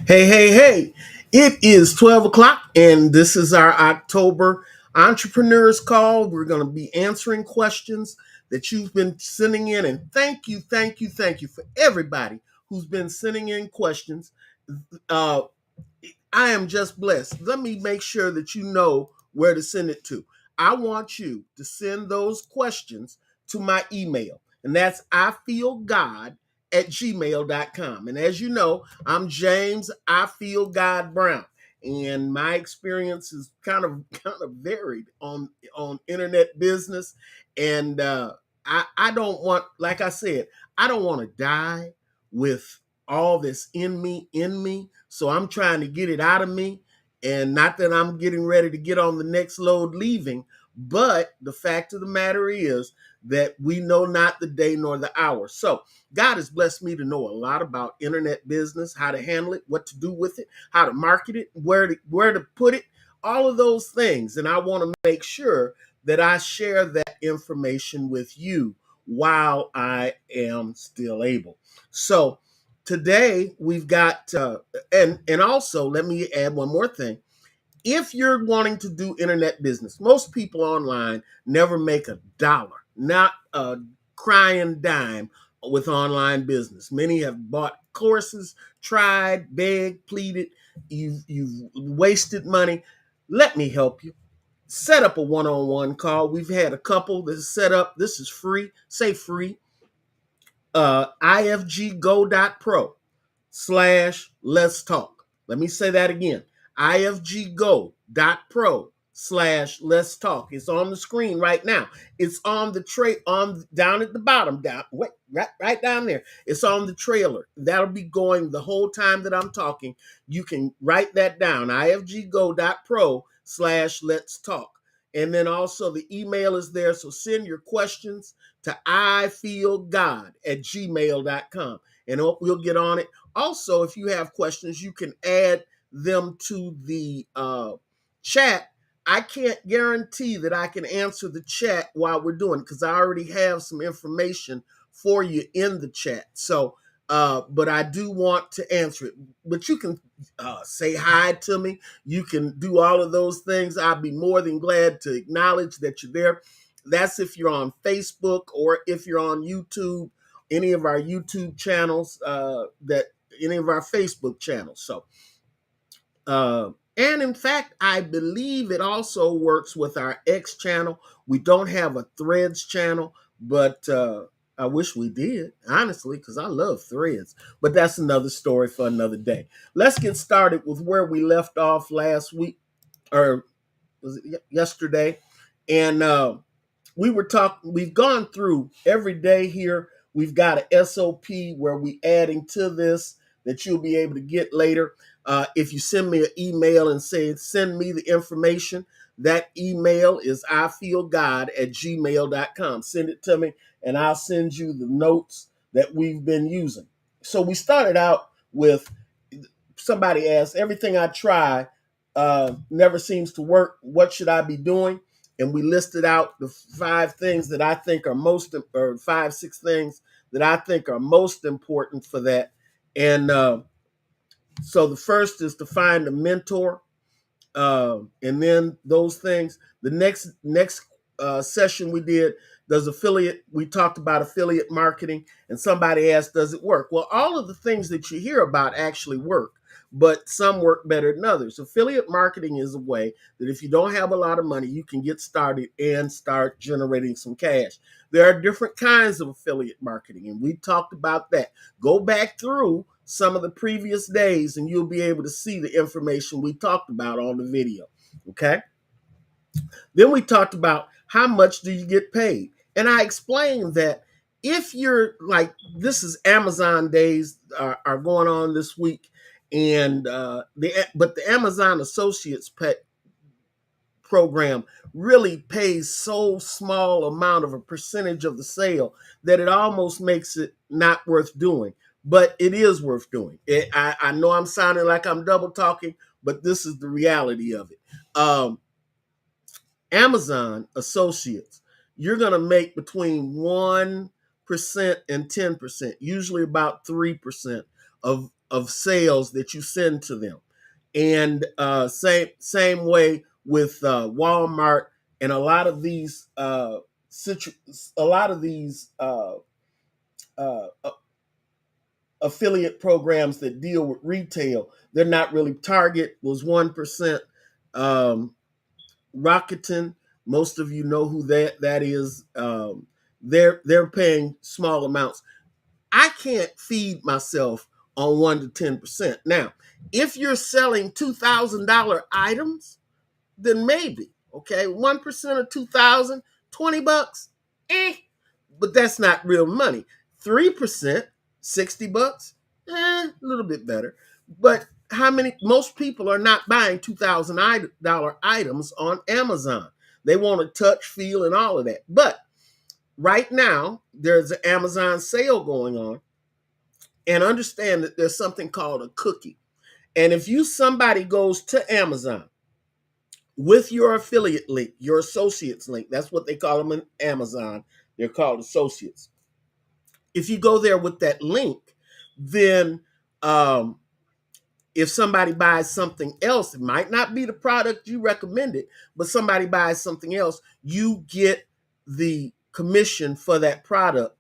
Hey. It is 12 o'clock, and this is our October Entrepreneurs Call. We're going to be answering questions that you've been sending in. And thank you for everybody who's been sending in questions. Uh, I am just blessed. Let me make sure that you know where to send it to. I want you to send those questions to my email, and that's ifeelgod@gmail.com. And as you know, I'm James I Feel God Brown. And my experience is kind of varied on internet business. And I don't want, like I said, I don't want to die with all this in me. So I'm trying to get it out of me. And not that I'm getting ready to get on the next load leaving, but the fact of the matter is that we know not the day nor the hour. So God has blessed me to know a lot about internet business, how to handle it, what to do with it, how to market it, where to put it, all of those things. And I want to make sure that I share that information with you while I am still able. So today we've got and also let me add one more thing. If you're wanting to do internet business, most people online never make a dollar, not a crying dime with online business. Many have bought courses, tried, begged, pleaded. You've wasted money. Let me help you. Set up a one-on-one call. We've had a couple that set up. This is free. Say free. ifggo.pro/let's talk. Let me say that again. ifggo.pro/let's talk. It's on the screen right now. It's on the tray on down at the bottom, down wait, right down there. It's on the trailer. That'll be going the whole time that I'm talking. You can write that down. ifggo.pro/let's talk. And then also the email is there. So send your questions to ifeelgod@gmail.com and we'll get on it. Also, if you have questions, you can add them to the chat. I can't guarantee that I can answer the chat while we're doing it because I already have some information for you in the chat. So, but I do want to answer it. But you can say hi to me. You can do all of those things. I'll be more than glad to acknowledge that you're there. That's if you're on Facebook or if you're on YouTube, any of our YouTube channels, that any of our Facebook channels. So, and in fact, I believe it also works with our X channel. We don't have a Threads channel, but I wish we did, honestly, because I love Threads. But that's another story for another day. Let's get started with where we left off last week, or was it yesterday? And we've gone through every day here. We've got an SOP where we adding to this that you'll be able to get later. If you send me an email and say, send me the information, that email is ifeelgod@gmail.com. Send it to me and I'll send you the notes that we've been using. So we started out with, somebody asked, everything I try never seems to work. What should I be doing? And we listed out the 5 things that I think are most, or 5, 6 things that I think are most important for that. And so the first is to find a mentor, and then those things. The next session we did, does affiliate. We talked about affiliate marketing, and somebody asked, does it work? Well, all of the things that you hear about actually work, but some work better than others. Affiliate marketing is a way that if you don't have a lot of money, you can get started and start generating some cash. There are different kinds of affiliate marketing, and we talked about that. Go back through some of the previous days and you'll be able to see the information we talked about on the video. Okay. Then we talked about how much do you get paid. And I explained that if you're like, this is Amazon days are going on this week. And but the Amazon Associates program really pays so small amount of a percentage of the sale that it almost makes it not worth doing. But it is worth doing. I know I'm sounding like I'm double talking, but this is the reality of it. Amazon Associates, you're going to make between 1% and 10%, usually about 3% of of sales that you send to them. And same way with Walmart and a lot of these a lot of these uh, affiliate programs that deal with retail. They're not really. Target was 1%. Rakuten, most of you know who that is. They're paying small amounts. I can't feed myself on 1 to 10%. Now, if you're selling $2,000 items, then maybe, okay, 1% of 2,000, $20, but that's not real money. 3%, $60, a little bit better. But how many, most people are not buying $2,000 items on Amazon. They want to touch, feel, and all of that. But right now, there's an Amazon sale going on, and understand that there's something called a cookie. And if somebody goes to Amazon with your affiliate link, your associates link, that's what they call them in Amazon. They're called associates. If you go there with that link, then if somebody buys something else, it might not be the product you recommended, but somebody buys something else, you get the commission for that product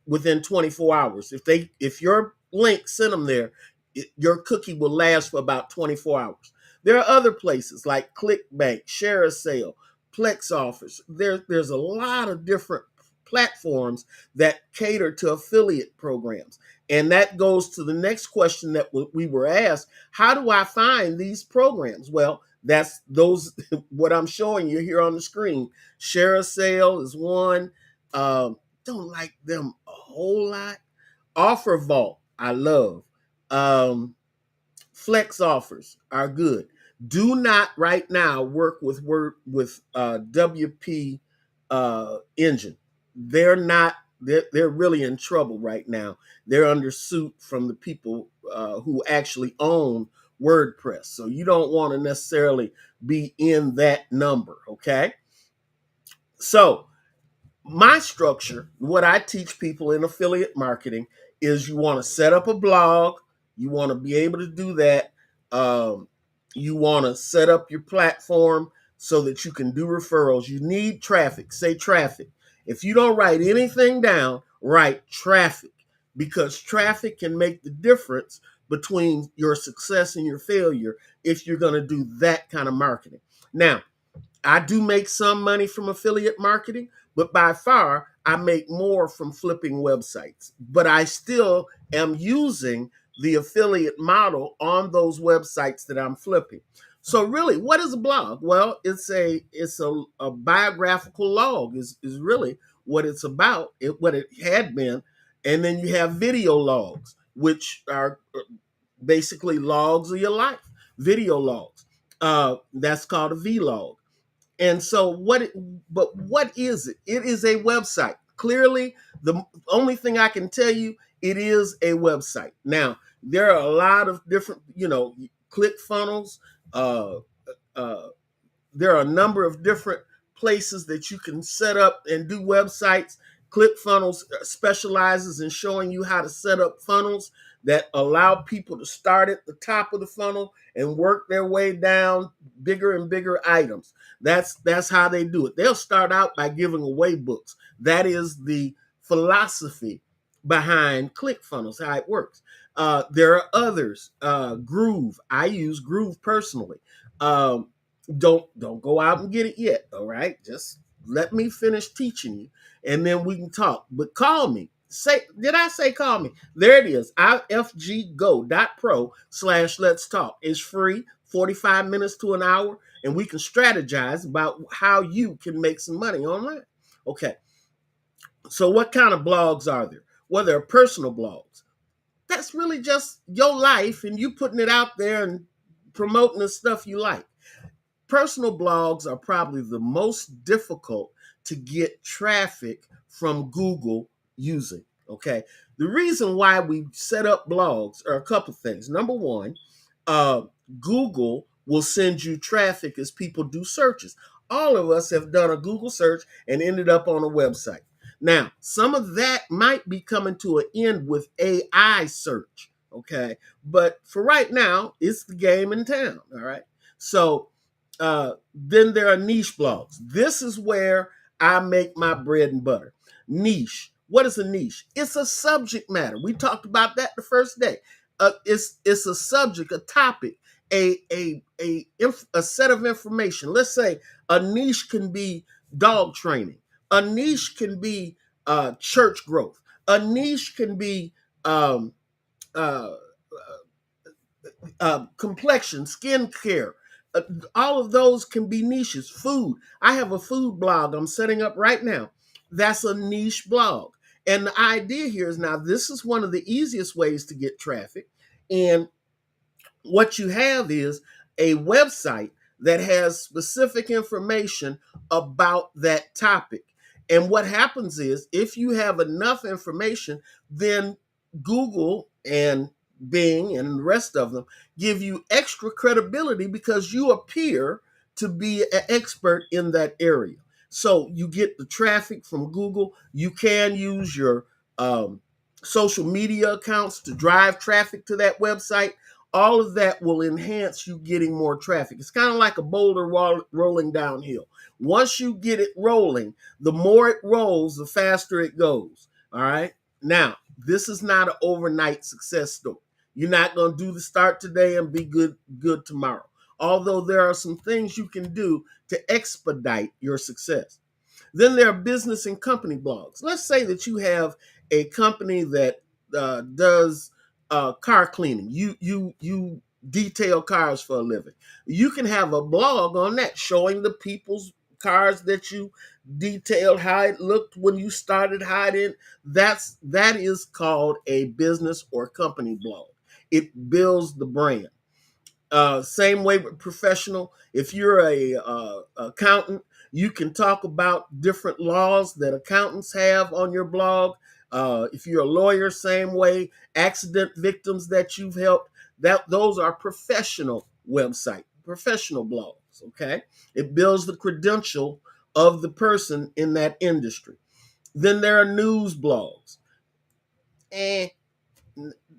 within 24 hours. If your link sent them there, your cookie will last for about 24 hours. There are other places like ClickBank, Share a Sale, Plex Offers. There's a lot of different platforms that cater to affiliate programs. And that goes to the next question that we were asked. How do I find these programs? Well, that's those what I'm showing you here on the screen. Share a Sale is one. Don't like them a whole lot. Offer Vault, I love. Flex Offers are good. Do not right now work with WP Engine. They're not. They're really in trouble right now. They're under suit from the people who actually own WordPress. So you don't want to necessarily be in that number. Okay. So my structure, what I teach people in affiliate marketing, is you want to set up a blog. You want to be able to do that. You want to set up your platform so that you can do referrals. You need traffic. Say traffic. If you don't write anything down, write traffic, because traffic can make the difference between your success and your failure if you're going to do that kind of marketing. Now, I do make some money from affiliate marketing, but by far, I make more from flipping websites. But I still am using the affiliate model on those websites that I'm flipping. So really, what is a blog? Well, it's a biographical log is really what it's about, what it had been. And then you have video logs, which are basically logs of your life, video logs. That's called a vlog. And so what is it? It is a website. Clearly, the only thing I can tell you, it is a website. Now, there are a lot of different, click funnels. Uh, uh, there are a number of different places that you can set up and do websites. ClickFunnels specializes in showing you how to set up funnels that allow people to start at the top of the funnel and work their way down bigger and bigger items. That's how they do it. They'll start out by giving away books. That is the philosophy behind ClickFunnels, how it works. There are others. Groove. I use Groove personally. Don't go out and get it yet. All right, just let me finish teaching you, and then we can talk. But call me. Did I say call me? There it is. ifggo.pro/let's talk. It's free, 45 minutes to an hour, and we can strategize about how you can make some money online. Okay. So what kind of blogs are there? Well, there are personal blogs. That's really just your life and you putting it out there and promoting the stuff you like. Personal blogs are probably the most difficult to get traffic from Google using. Okay. The reason why we set up blogs are a couple things. Number one, Google will send you traffic as people do searches. All of us have done a Google search and ended up on a website. Now, some of that might be coming to an end with AI search. Okay. But for right now, it's the game in town. All right. So then there are niche blogs. This is where I make my bread and butter. Niche. What is a niche? It's a subject matter. We talked about that the first day. It's a subject, a topic, a set of information. Let's say a niche can be dog training. A niche can be church growth. A niche can be uh, complexion, skin care. Uh, all of those can be niches. Food. I have a food blog I'm setting up right now. That's a niche blog. And the idea here is now this is one of the easiest ways to get traffic. And what you have is a website that has specific information about that topic. And what happens is if you have enough information, then Google and Bing and the rest of them give you extra credibility because you appear to be an expert in that area. So you get the traffic from Google. You can use your social media accounts to drive traffic to that website. All of that will enhance you getting more traffic. It's kind of like a boulder rolling downhill. Once you get it rolling, the more it rolls, the faster it goes. All right. Now, this is not an overnight success story. You're not going to do the start today and be good tomorrow. Although there are some things you can do to expedite your success. Then there are business and company blogs. Let's say that you have a company that does car cleaning. You detail cars for a living. You can have a blog on that showing the people's cars that you detailed, how it looked when you started, how it in. That is called a business or company blog. It builds the brand. Same way with professional. If you're a accountant, you can talk about different laws that accountants have on your blog. If you're a lawyer, same way. Accident victims that you've helped, that those are professional website, professional blogs. Okay, it builds the credential of the person in that industry. Then there are news blogs. Eh,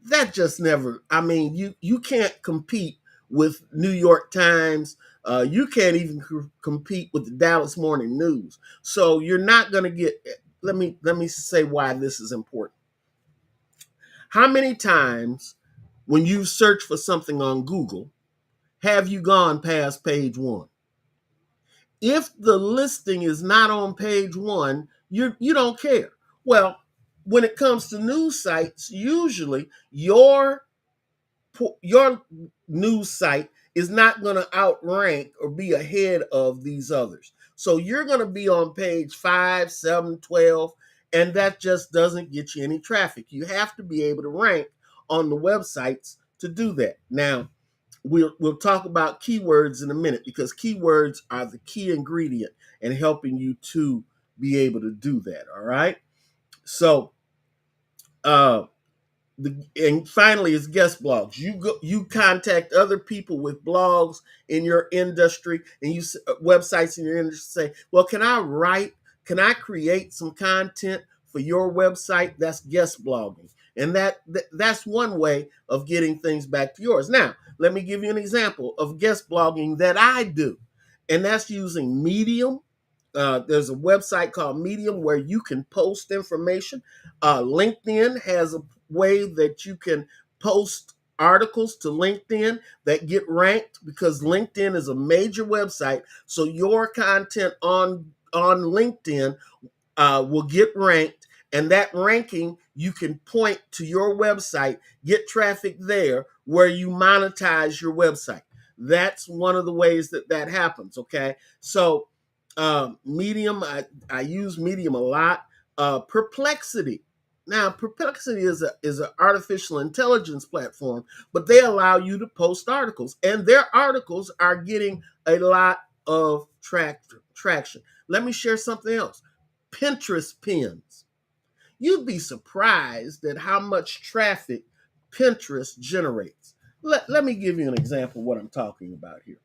that just never, I mean, you can't compete with New York Times. You can't even compete with the Dallas Morning News. So you're not going to get, let me say why this is important. How many times when you search for something on Google have you gone past page one? If the listing is not on page one, you don't care. Well, when it comes to news sites, usually your news site is not going to outrank or be ahead of these others. So you're going to be on page 5, 7, 12, and that just doesn't get you any traffic. You have to be able to rank on the websites to do that. Now, we'll talk about keywords in a minute because keywords are the key ingredient in helping you to be able to do that. All right. So, and finally is guest blogs. You contact other people with blogs in your industry and you websites in your industry, say, well, can I create some content for your website? That's guest blogging. And that's one way of getting things back to yours. Now, let me give you an example of guest blogging that I do. And that's using Medium. There's a website called Medium where you can post information. LinkedIn has a way that you can post articles to LinkedIn that get ranked because LinkedIn is a major website. So your content on LinkedIn will get ranked, and that ranking you can point to your website, get traffic there where you monetize your website. That's one of the ways that happens. Okay, so Medium, I use Medium a lot. Perplexity. Now, Perplexity is an artificial intelligence platform, but they allow you to post articles, and their articles are getting a lot of traction. Let me share something else. Pinterest pins. You'd be surprised at how much traffic Pinterest generates. Let me give you an example of what I'm talking about here.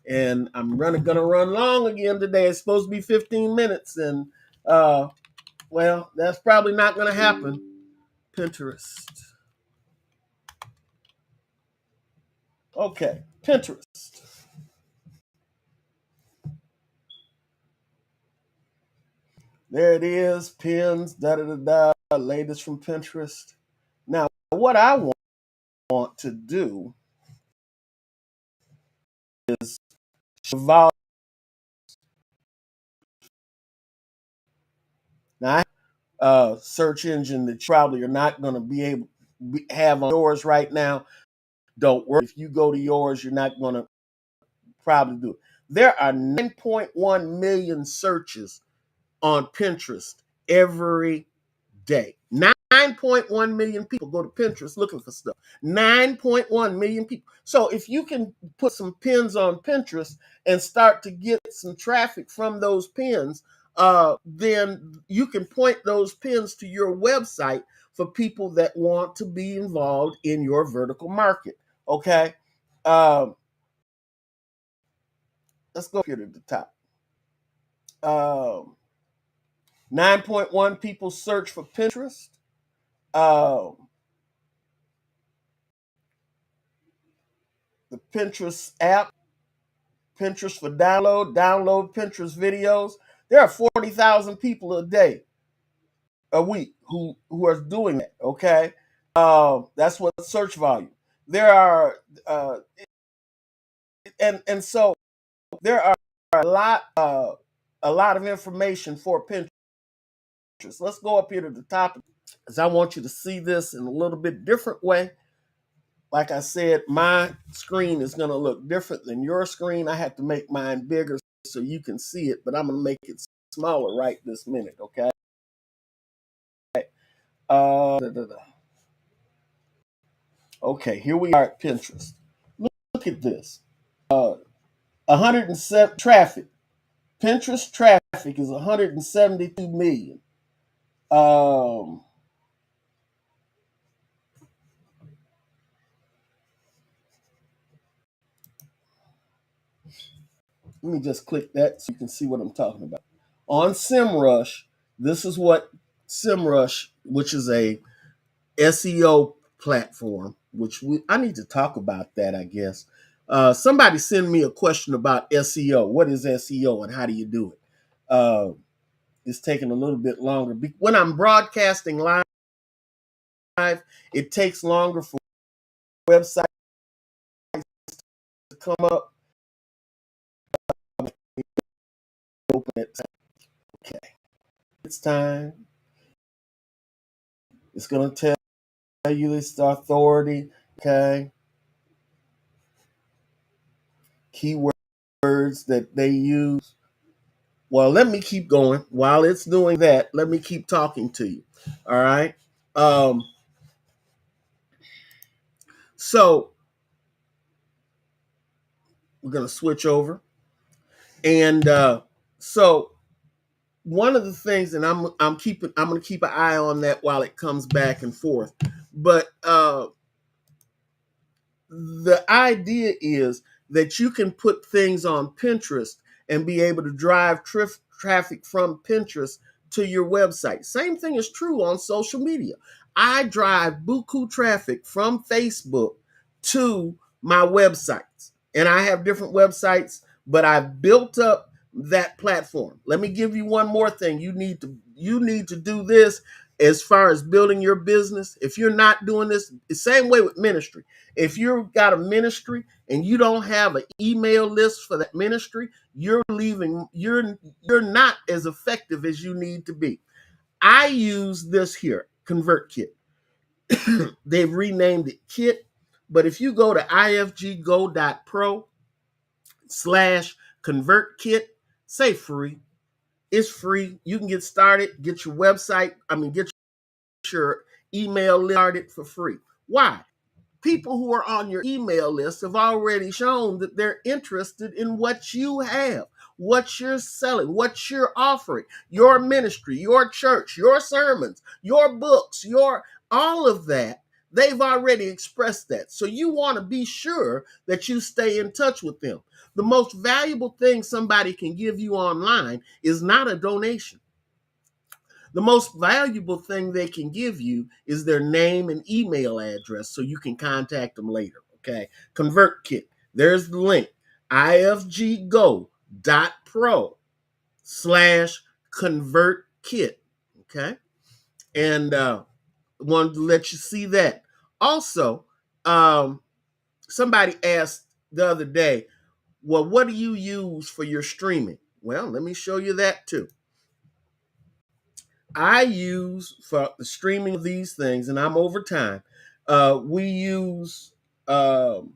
And I'm gonna run long again today. It's supposed to be 15 minutes, and well, that's probably not gonna happen. Pinterest. Okay, Pinterest. There it is, pins, da da da da, latest from Pinterest. Now, what I want to do is evolve. Now, I have a search engine that you probably are not going to be able to have on yours right now. Don't worry. If you go to yours, you're not going to probably do it. There are 9.1 million searches on Pinterest every day. 9.1 million people go to Pinterest looking for stuff. 9.1 million people. So if you can put some pins on Pinterest and start to get some traffic from those pins, then you can point those pins to your website for people that want to be involved in your vertical market. Okay. Um, let's go here to the top. Um, 9.1 people search for Pinterest. Um, the Pinterest app, Pinterest for download Pinterest videos. There are 40,000 people a week who are doing that. Okay, that's what search volume. There are and so there are a lot of information for Pinterest. Let's go up here to the top, because I want you to see this in a little bit different way. Like I said, my screen is going to look different than your screen. I have to make mine bigger so you can see it, but I'm going to make it smaller right this minute, okay? Da, da, da. Okay, here we are at Pinterest. Look at this. 107 traffic. Pinterest traffic is 172 million. Let me just click that so you can see what I'm talking about. On SEMrush, this is what SEMrush, which is a SEO platform, I need to talk about that, I guess. Somebody send me a question about SEO. What is SEO and how do you do it? It's taking a little bit longer. When I'm broadcasting live, it takes longer for websites to come up. Open it. Okay. It's time. It's going to tell you this authority. Okay. Keywords that they use. Well, let me keep going. While it's doing that, let me keep talking to you. All right. So we're going to switch over. And so one of the things, and I'm going to keep an eye on that while it comes back and forth. But the idea is that you can put things on Pinterest and be able to drive traffic from Pinterest to your website. Same thing is true on social media. I drive buku traffic from Facebook to my websites. And I have different websites, but I've built up that platform. Let me give you one more thing. You need to do this as far as building your business. If you're not doing this, the same way with ministry. If you've got a ministry and you don't have an email list for that ministry, you're not as effective as you need to be. I use this here, ConvertKit. They've renamed it Kit, but if you go to ifggo.pro/ConvertKit, say free. It's free. You can get started, get your website, get your email list started for free. Why? People who are on your email list have already shown that they're interested in what you have, what you're selling, what you're offering, your ministry, your church, your sermons, your books, your all of that. They've already expressed that. So you want to be sure that you stay in touch with them. The most valuable thing somebody can give you online is not a donation. The most valuable thing they can give you is their name and email address so you can contact them later. Okay. ConvertKit. There's the link. ifggo.pro/ConvertKit. Okay. And wanted to let you see that. Also, somebody asked the other day, well, what do you use for your streaming? Well, let me show you that too. I use for the streaming of these things, and I'm over time. We use Restream,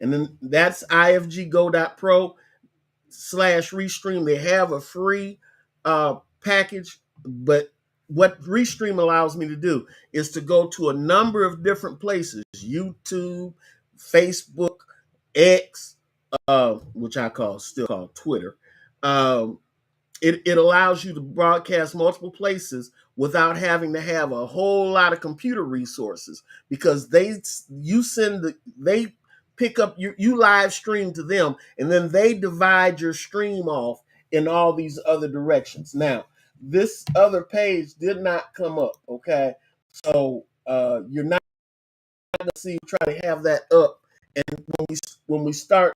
and then that's ifggo.pro/Restream. They have a free package, but what Restream allows me to do is to go to a number of different places: YouTube, Facebook, X, which I still call Twitter. Um, it allows you to broadcast multiple places without having to have a whole lot of computer resources, because they pick up you live stream to them, and then they divide your stream off in all these other directions. Now, this other page did not come up, okay? So you're not going to see try to have that up. And when we start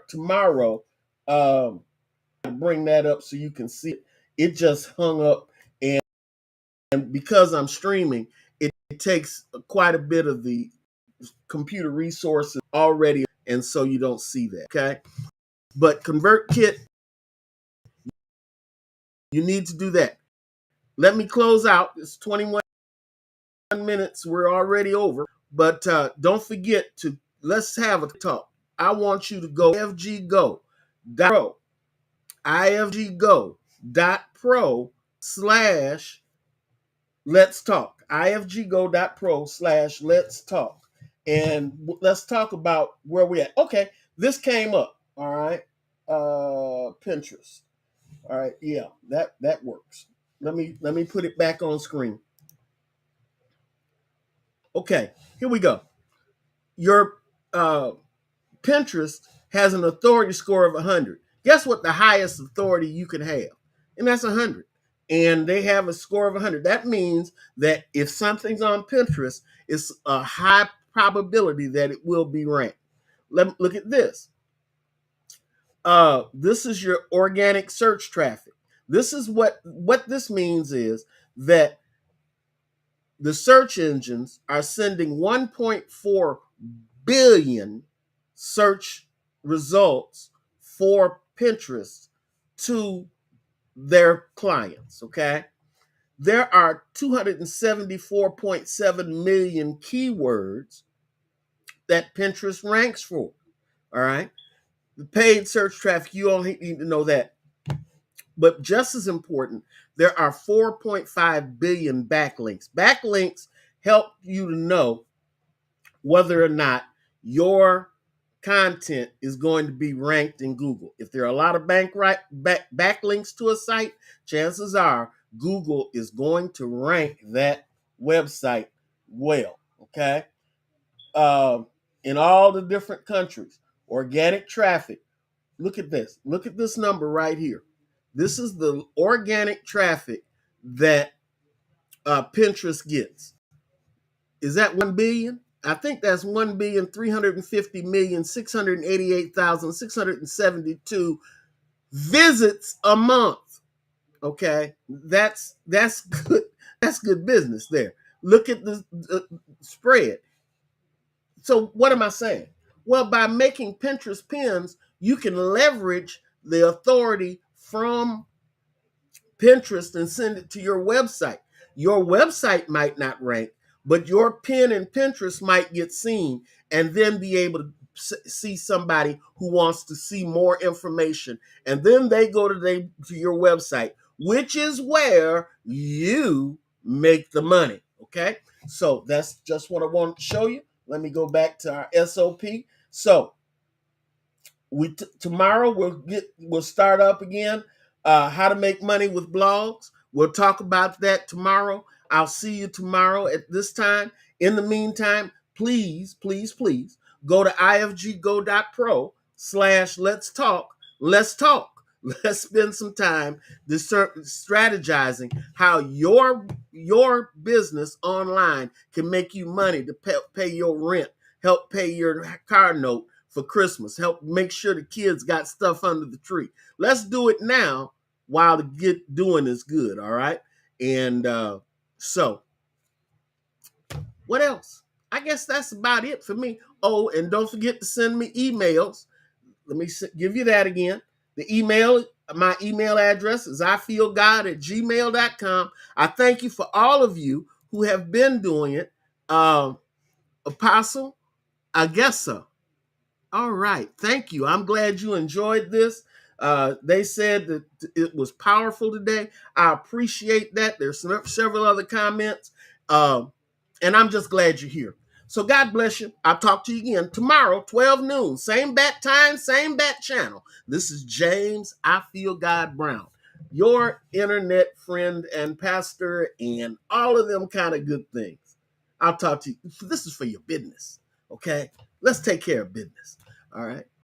tomorrow, bring that up so you can see it. It just hung up, and because I'm streaming, it takes quite a bit of the computer resources already, and so you don't see that. Okay, but ConvertKit, you need to do that. Let me close out. It's 21 minutes. We're already over, but don't forget to let's have a talk. I want you to go ifggo.pro/let's talk. ifggo.pro/let's talk. And let's talk about where we're at. Okay, this came up. All right. Pinterest. All right, yeah, that works. Let me put it back on screen. Okay, here we go. Your Pinterest has an authority score of 100. Guess what the highest authority you can have? And that's 100. And they have a score of 100. That means that if something's on Pinterest, it's a high probability that it will be ranked. Look at this. This is your organic search traffic. This is what this means is that the search engines are sending 1.4 billion search results for Pinterest to their clients, okay? There are 274.7 million keywords that Pinterest ranks for, all right? The paid search traffic, you only need to know that. But just as important, there are 4.5 billion backlinks. Backlinks help you to know whether or not your content is going to be ranked in Google. If there are a lot of backlinks to a site, chances are Google is going to rank that website well, okay? In all the different countries, organic traffic. Look at this. Look at this number right here. This is the organic traffic that Pinterest gets. Is that 1 billion? I think that's 1,350,688,672 visits a month. Okay, that's good. That's good business there. Look at the spread. So what am I saying? Well, by making Pinterest pins, you can leverage the authority from Pinterest and send it to your website. Your website might not rank, but your pin in Pinterest might get seen, and then be able to see somebody who wants to see more information, and then they go to your website, which is where you make the money. Okay, so that's just what I wanted to show you. Let me go back to our SOP. So tomorrow we'll start up again. How to make money with blogs. We'll talk about that tomorrow. I'll see you tomorrow at this time. In the meantime, please go to ifggo.pro/let's talk. Let's talk. Let's spend some time strategizing how your business online can make you money to pay your rent, help pay your car note for Christmas, help make sure the kids got stuff under the tree. Let's do it now while the doing is good, all right? And so, what else? I guess that's about it for me. Oh, and don't forget to send me emails. Let me give you that again. My email address is ifeelgod@gmail.com. I thank you for all of you who have been doing it. Apostle, I guess so. All right. Thank you. I'm glad you enjoyed this. They said that it was powerful today. I appreciate that. There's several other comments. And I'm just glad you're here. So God bless you. I'll talk to you again tomorrow, 12 noon. Same bat time, same bat channel. This is James I Feel God Brown, your internet friend and pastor and all of them kind of good things. I'll talk to you. This is for your business. Okay? Let's take care of business. All right.